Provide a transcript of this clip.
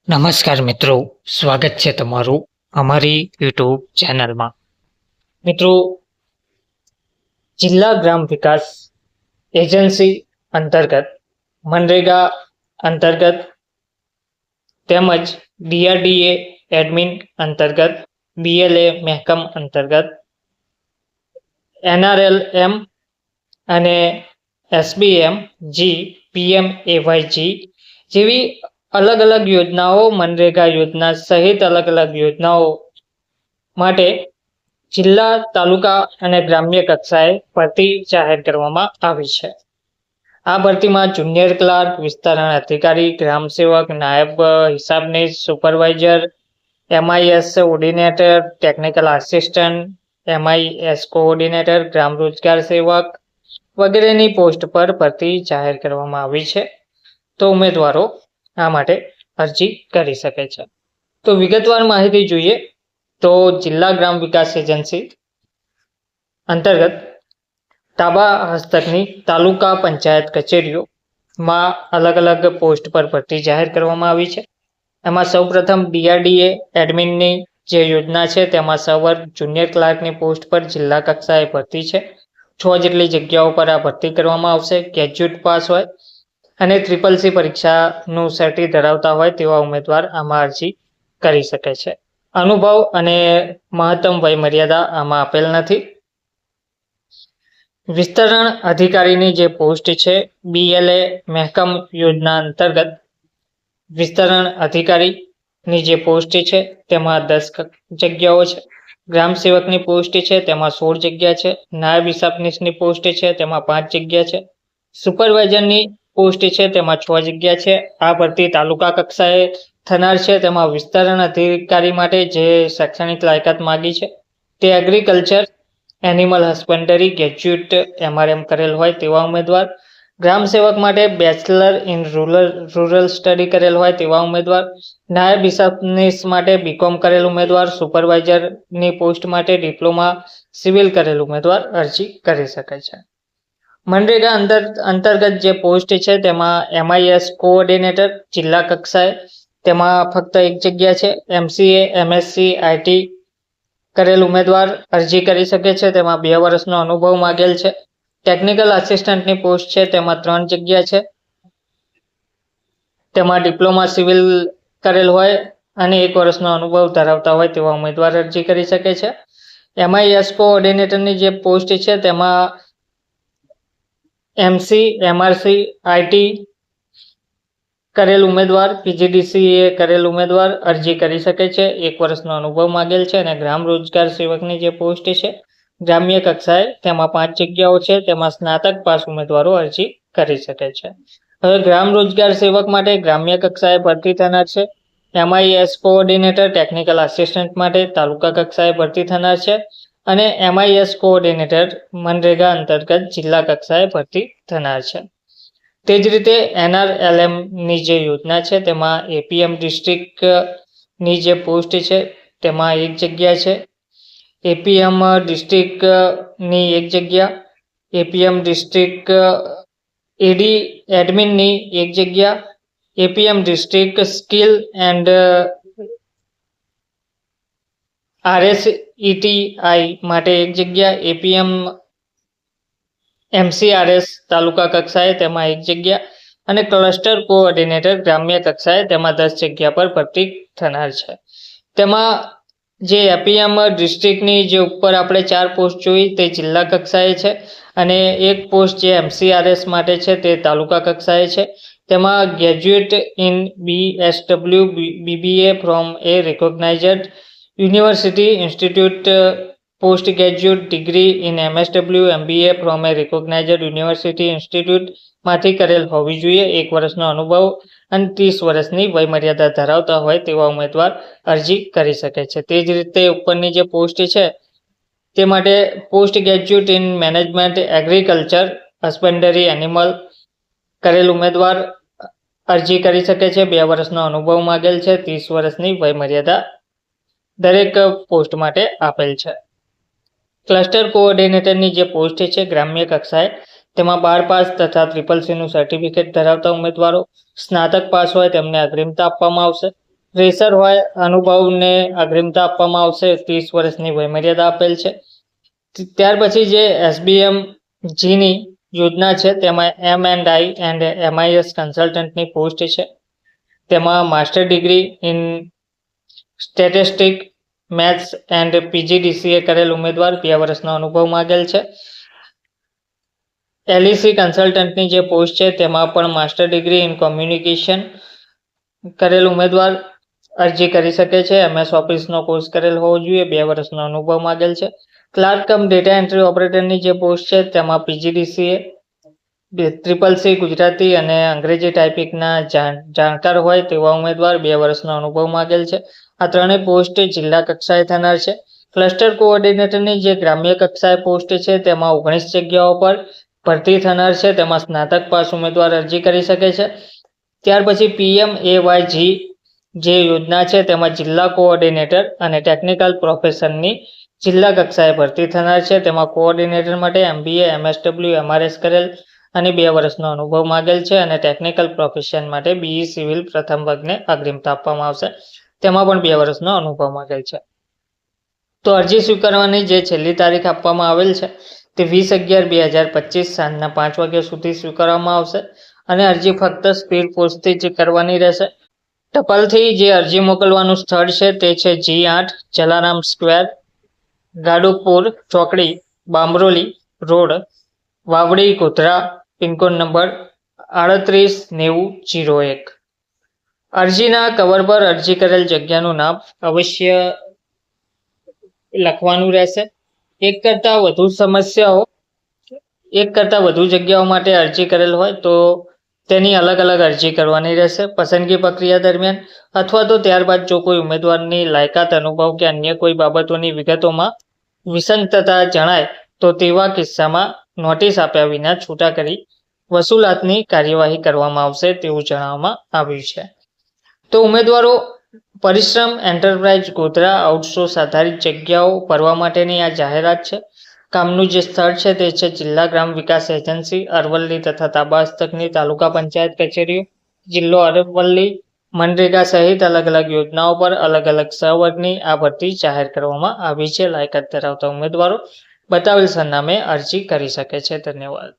નમસ્કાર મિત્રો, સ્વાગત છે તમારું અમારી યુટ્યુબ ચેનલમાં. મિત્રો, જિલ્લા ગ્રામ વિકાસ એજન્સી અંતર્ગત મનરેગા અંતર્ગત તેમજ ડીઆરડીએ એડમિન અંતર્ગત બીએલએ મહેકમ અંતર્ગત એનઆરએલએમ અને એસબીએમ જી પીએમએવાયજી જેવી અલગ અલગ યોજનાઓ, મનરેગા યોજના સહિત અલગ અલગ યોજનાઓ માટે જિલ્લા, તાલુકા અને ગ્રામ્ય કક્ષાએ ભરતી જાહેર કરવામાં આવી છે. આ ભરતીમાં જુનિયર ક્લાર્ક, વિસ્તરણ અધિકારી, ગ્રામ સેવક, નાયબ હિસાબનીશ, supervisor, MIS coordinator, technical assistant, MIS coordinator, ગ્રામ રોજગાર સેવક વગેરેની પોસ્ટ પર ભરતી જાહેર કરવામાં આવી છે. તો ઉમેદવારો આ માટે અરજી કરી શકે છે. તો વિગતવાર માહિતી જોઈએ તો જિલ્લા ગ્રામ વિકાસ એજન્સી અંતર્ગત તાબા હસ્તકની તાલુકા પંચાયત કચેરીઓમાં અલગ અલગ પોસ્ટ પર ભરતી જાહેર કરવામાં આવી છે. એમાં સૌપ્રથમ ડીઆરડીએ એડમિનની જે યોજના છે તેમાં સવર્ગ જુનિયર ક્લાર્કની પોસ્ટ પર જિલ્લા કક્ષાએ ભરતી છે. 6 જેટલી જગ્યાઓ પર આ ભરતી કરવામાં આવશે. ગ્રેજ્યુએટ પાસ હોય અને CCC પરીક્ષાનું સર્ટી ધરાવતા હોય તેવા ઉમેદવાર આમાં અરજી કરી શકે છે. અનુભવ અને મહત્તમ વય મર્યાદા આમાં આપેલ નથી. વિસ્તરણ અધિકારીની જે પોસ્ટ છે બીએલએ મહેકમ યોજના અંતર્ગત વિસ્તરણ અધિકારીની જે પોસ્ટ છે તેમાં 10 જગ્યાઓ છે. ગ્રામ સેવકની પોસ્ટ છે તેમાં 16 જગ્યા છે. નાયબ હિસાબનીશની પોસ્ટ છે તેમાં 5 જગ્યા છે. સુપરવાઇઝરની પોસ્ટ છે તેમાં 6 જગ્યા છે. આ ભરતી તાલુકા કક્ષાએ થનાર છે. તેમાં વિસ્તરણ અધિકારી માટે જે શૈક્ષણિક લાયકાત માંગી છે તે એગ્રીકલ્ચર, એનિમલ હસબન્ડરી, ગ્રેજ્યુએટ એમઆરએમ કરેલ હોય તેવા ઉમેદવાર, ગ્રામ સેવક માટે બેચલર ઇન રૂરલ સ્ટડી કરેલ હોય તેવા ઉમેદવાર, નાયબ હિસાબનીશ માટે બીકોમ કરેલ ઉમેદવાર, સુપરવાઇઝરની પોસ્ટ માટે ડિપ્લોમા સિવિલ કરેલ ઉમેદવાર અરજી કરી શકે છે. મનરેગા અંતર્ગત જે પોસ્ટ છે તેમાં એમઆઈએસ કોઓર્ડિનેટર જિલ્લા કક્ષાએ તેમાં ફક્ત 1 જગ્યા છે. એમસીએ, એમએસસી, આઈટી કરેલ ઉમેદવાર અરજી કરી શકે છે. તેમાં 2 વર્ષનો અનુભવ માંગેલ છે. ટેકનિકલ આસિસ્ટન્ટની પોસ્ટ છે તેમાં 3 જગ્યા છે. તેમાં ડિપ્લોમા સિવિલ કરેલ હોય અને 1 વર્ષનો અનુભવ ધરાવતા હોય તેવા ઉમેદવાર અરજી કરી શકે છે. એમઆઈએસ કોઓર્ડિનેટરની જે પોસ્ટ છે તેમાં એમસી, એમઆરસી, આઈટી કરેલ ઉમેદવાર, પીજીડીસીએ કરેલ ઉમેદવાર અરજી કરી શકે છે. 1 વર્ષનો અનુભવ માંગેલ છે. અને ગ્રામ રોજગાર સેવકની જે પોસ્ટ છે ગ્રામ્ય કક્ષાએ તેમાં 5 જગ્યાઓ છે. તેમાં સ્નાતક પાસ ઉમેદવારો અરજી કરી શકે છે. હવે ગ્રામ રોજગાર સેવક માટે ગ્રામ્ય કક્ષાએ ભરતી થનાર છે. એમઆઈએસ કોઓર્ડિનેટર, ટેકનિકલ આસિસ્ટન્ટ માટે તાલુકા કક્ષાએ ભરતી થનાર છે. અને એમઆઈએસ કોઓર્ડિનેટર મનરેગા અંતર્ગત જિલ્લા કક્ષાએ ભરતી થનાર છે. તે જ રીતે એનઆરએલએમની જે યોજના છે તેમાં એપીએમ ડિસ્ટ્રિક્ટની જે પોસ્ટ છે તેમાં 1 જગ્યા છે. એપીએમ ડિસ્ટ્રિક્ટની 1 જગ્યા, એપીએમ ડિસ્ટ્રિક્ટ એડી એડમિનની 1 જગ્યા, એપીએમ ડિસ્ટ્રિક્ટ સ્કિલ એન્ડ આરએસઈટીઆઈ માટે 1 જગ્યા, એપીએમ એમસીઆરએસ તાલુકા કક્ષાએ તેમાં 1 જગ્યા અને ક્લસ્ટર કોઓર્ડિનેટર ગ્રામ્ય કક્ષાએ તેમાં 10 જગ્યા પર ભરતી થનાર છે. તેમાં જે એપીએમ ડિસ્ટ્રિક્ટની જે ઉપર આપણે 4 પોસ્ટ જોઈ તે જિલ્લા કક્ષાએ છે અને 1 પોસ્ટ જે એમસીઆરએસ માટે છે તે તાલુકા કક્ષાએ છે. તેમાં graduate in BSW BBA from a recognised university institute, post graduate degree in MSW MBA from a recognised university ઇન્સ્ટિટ્યૂટમાંથી કરેલ હોવી જોઈએ. 1 વર્ષનો અનુભવ અને 30 વર્ષની વય મર્યાદા ધરાવતા હોય તેવા ઉમેદવાર અરજી કરી શકે છે. તે જ રીતે ઉપરની જે પોસ્ટ છે તે માટે post graduate in management agriculture husbandry animal કરેલ ઉમેદવાર અરજી કરી શકે છે. 2 વર્ષનો અનુભવ માંગેલ છે. 30 વર્ષની વય મર્યાદા દરેક પોસ્ટ માટે આપેલ છે. ક્લસ્ટર કોઓર્ડિનેટરની જે પોસ્ટ છે ગ્રામ્ય કક્ષાએ તેમાં 12 પાસ તથા CCCનું સર્ટિફિકેટ ધરાવતા ઉમેદવારો, સ્નાતક પાસ હોય તેમને અગ્રિમતા આપવામાં આવશે. ફ્રેશર હોય અનુભવને અગ્રિમતા આપવામાં આવશે. 30 વર્ષની વયમર્યાદા આપેલ છે. ત્યાર પછી જે SBM જીની યોજના છે તેમાં M&I એન્ડ MIS કન્સલ્ટન્ટની પોસ્ટ છે. તેમાં master degree in statistic maths and PGDCA કરેલ ઉમેદવાર 2 વર્ષનો અનુભવ માંગેલ છે. LEC કન્સલ્ટન્ટની જે પોસ્ટ છે તેમાં પણ માસ્ટર ડિગ્રી ઇન કોમ્યુનિકેશન કરેલ ઉમેદવાર અરજી કરી શકે છે. MS ઓફિસનો કોર્સ કરેલ હોવો જોઈએ. 2 વર્ષનો અનુભવ માંગેલ છે. ક્લાર્ક કમ ડેટા એન્ટ્રી ઓપરેટરની જે પોસ્ટ છે તેમાં PGDCA CCC ગુજરાતી અને અંગ્રેજી ટાઈપિંગના જાણકાર હોય તેવા ઉમેદવાર 2 વર્ષનો અનુભવ માંગેલ છે. આ ત્રણેય પોસ્ટ જિલ્લા કક્ષાએ થનાર છે. ક્લસ્ટર કોઓર્ડિનેટરની જે ગ્રામ્ય કક્ષાએ પોસ્ટ છે તેમાં 19 જગ્યાઓ પર ભરતી થનાર છે. તેમાં સ્નાતક પાસ ઉમેદવાર અરજી કરી શકે છે. ત્યાર પછી PMAYG જે યોજના છે તેમાં જિલ્લા કોઓર્ડિનેટર અને ટેકનિકલ પ્રોફેશનની જિલ્લા કક્ષાએ ભરતી થનાર છે. તેમાં કોઓર્ડિનેટર માટે MBA MSW MRS કરેલ અને 2 વર્ષનો અનુભવ માંગેલ છે. અને ટેકનિકલ પ્રોફેશન માટે BE સિવિલ પ્રથમ વર્ગને અગ્રિમતા આપવામાં આવશે. તેમાં પણ 2 વર્ષનો અનુભવ માંગેલ છે. તો અરજી સ્વીકારવાની જે છેલ્લી તારીખ આપવામાં આવેલ છે તે 20/11/2025 સાંજના 5 વાગ્યા સુધી સ્વીકારવામાં આવશે. અને અરજી ફક્ત સ્પીડ પોસ્ટથી જ કરવાની રહેશે. ટપાલથી જે અરજી મોકલવાનું સ્થળ છે તે છે G8 જલારામ સ્ક્વેર, ગાડુપુર ચોકડી, Bamroli road, Vavdi, Godhra. Pincode number 389001. અરજીના કવર પર અરજી કરેલ જગ્યાનું નામ અવશ્ય લખવાનું રહેશે. એક કરતાં વધુ જગ્યાઓ માટે અરજી કરેલ હોય તો તેની અલગ અલગ અરજી કરવાની રહેશે. પસંદગી પ્રક્રિયા દરમિયાન અથવા તો ત્યારબાદ જો કોઈ ઉમેદવારની લાયકાત, અનુભવ કે અન્ય કોઈ બાબતોની વિગતોમાં વિસંગતતા જણાય તો તેવા કિસ્સામાં નોટિસ આપ્યા વિના છૂટા કરી વસૂલાતની કાર્યવાહી કરવામાં આવશે તેવું જણાવવામાં આવ્યું છે. તો ઉમેદવારો પરિશ્રમ એન્ટરપ્રાઇઝ ગોધરા આઉટસોર્સ આધારિત જગ્યાઓ ભરવા માટેની આ જાહેરાત છે. કામનું જે સ્થળ છે તે છે જિલ્લા ગ્રામ વિકાસ એજન્સી અરવલ્લી તથા તાબા હસ્તકની તાલુકા પંચાયત કચેરીઓ, જિલ્લો અરવલ્લી. મનરેગા સહિત અલગ અલગ યોજનાઓ પર અલગ અલગ સહવર્ગની આ ભરતી જાહેર કરવામાં આવી છે. લાયકાત ધરાવતા ઉમેદવારો બતાવેલ સરનામે અરજી કરી શકે છે. ધન્યવાદ.